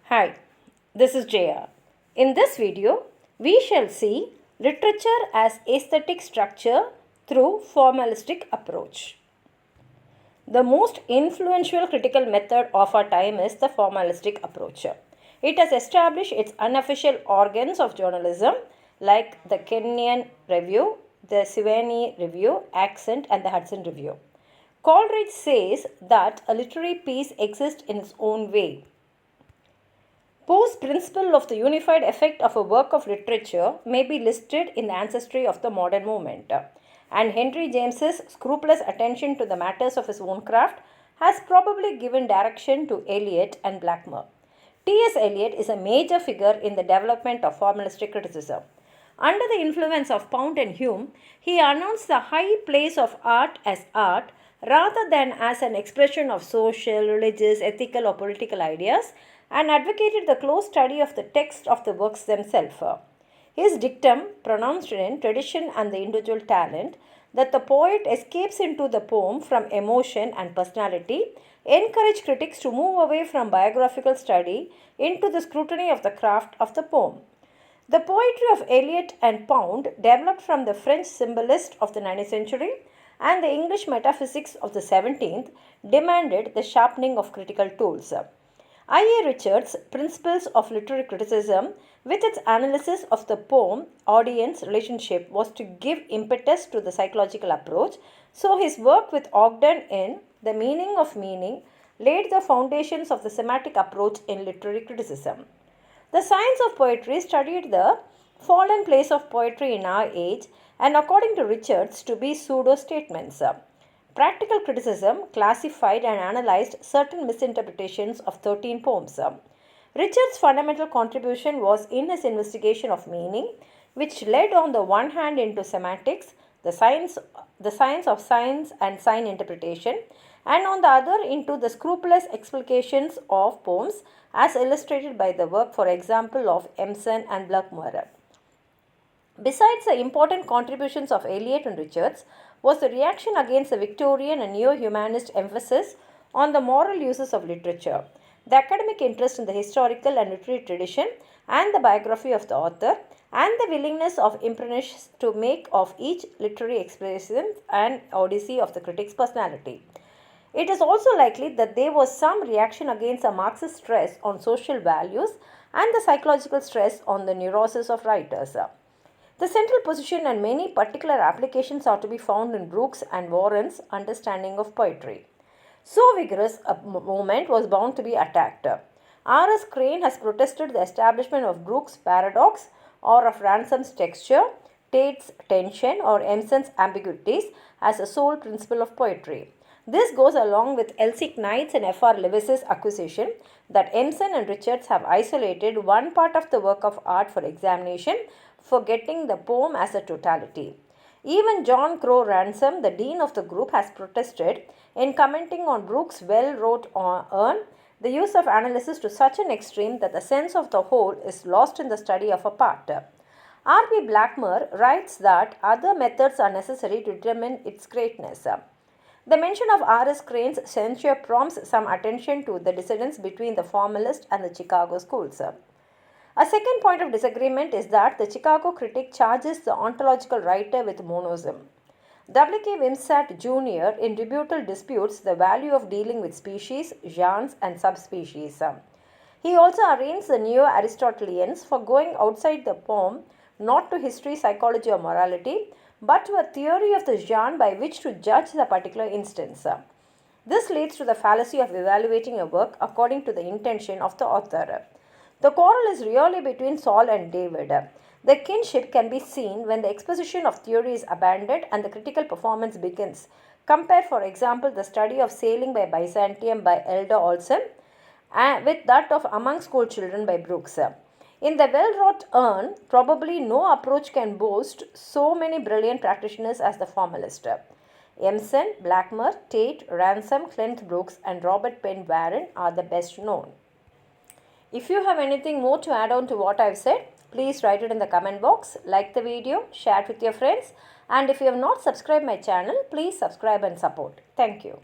Hi, this is Jaya. In this video, we shall see literature as aesthetic structure through formalistic approach. The most influential critical method of our time is the formalistic approach. It has established its unofficial organs of journalism like the Kenyan Review, the Sewanee Review, Accent and the Hudson Review. Coleridge says that a literary piece exists in its own way. Poe's principle of the unified effect of a work of literature may be listed in the ancestry of the modern movement, and Henry James's scrupulous attention to the matters of his own craft has probably given direction to Eliot and Blackmore. T.S. Eliot is a major figure in the development of formalistic criticism. Under the influence of Pound and Hume, he announced the high place of art as art rather than as an expression of social, religious, ethical, or political ideas, and advocated the close study of the text of the works themselves. His dictum, pronounced in tradition and the individual talent, that the poet escapes into the poem from emotion and personality, encouraged critics to move away from biographical study into the scrutiny of the craft of the poem. The poetry of Eliot and Pound developed from the French symbolist of the 19th century and the English metaphysics of the 17th demanded the sharpening of critical tools. I.A. Richards' Principles of Literary Criticism, with its analysis of the poem-audience relationship, was to give impetus to the psychological approach, so his work with Ogden in The Meaning of Meaning laid the foundations of the semantic approach in literary criticism. The science of poetry studied the fallen place of poetry in our age, and according to Richards, to be pseudo-statements. Practical criticism classified and analyzed certain misinterpretations of 13 poems. Richard's fundamental contribution was in his investigation of meaning, which led on the one hand into semantics, the science of science and sign interpretation, and on the other into the scrupulous explications of poems as illustrated by the work, for example, of Emerson and Blackmore. Besides the important contributions of Eliot and Richards, was the reaction against the Victorian and neo-humanist emphasis on the moral uses of literature, the academic interest in the historical and literary tradition and the biography of the author, and the willingness of impressionists to make of each literary expression an odyssey of the critic's personality. It is also likely that there was some reaction against a Marxist stress on social values and the psychological stress on the neuroses of writers. The central position and many particular applications are to be found in Brooks and Warren's understanding of poetry. So vigorous a movement was bound to be attacked. R.S. Crane has protested the establishment of Brooks' paradox or of Ransom's texture, Tate's tension or Emerson's ambiguities as a sole principle of poetry. This goes along with Elsie Knight's and F.R. Lewis's accusation that Emerson and Richards have isolated one part of the work of art for examination, forgetting the poem as a totality. Even John Crow Ransom, the dean of the group, has protested in commenting on Brooks' well-wrote urn the use of analysis to such an extreme that the sense of the whole is lost in the study of a part. R.B. Blackmore writes that other methods are necessary to determine its greatness. The mention of R.S. Crane's censure prompts some attention to the dissidence between the formalist and the Chicago schools. A second point of disagreement is that the Chicago critic charges the ontological writer with monism. W.K. Wimsatt Jr. in rebuttal disputes the value of dealing with species, genres, and subspecies. He also arraigns the neo-Aristotelians for going outside the poem, not to history, psychology, or morality, but to a theory of the genre by which to judge the particular instance. This leads to the fallacy of evaluating a work according to the intention of the author. The quarrel is really between Saul and David. The kinship can be seen when the exposition of theory is abandoned and the critical performance begins. Compare, for example, the study of Sailing by Byzantium by Elder Olson with that of Among School Children by Brooks. In the well-wrought urn, probably no approach can boast so many brilliant practitioners as the formalist. Emerson, Blackmore, Tate, Ransom, Clint Brooks, and Robert Penn Warren are the best known. If you have anything more to add on to what I've said, please write it in the comment box, like the video, share it with your friends, and if you have not subscribed my channel, please subscribe and support. Thank you.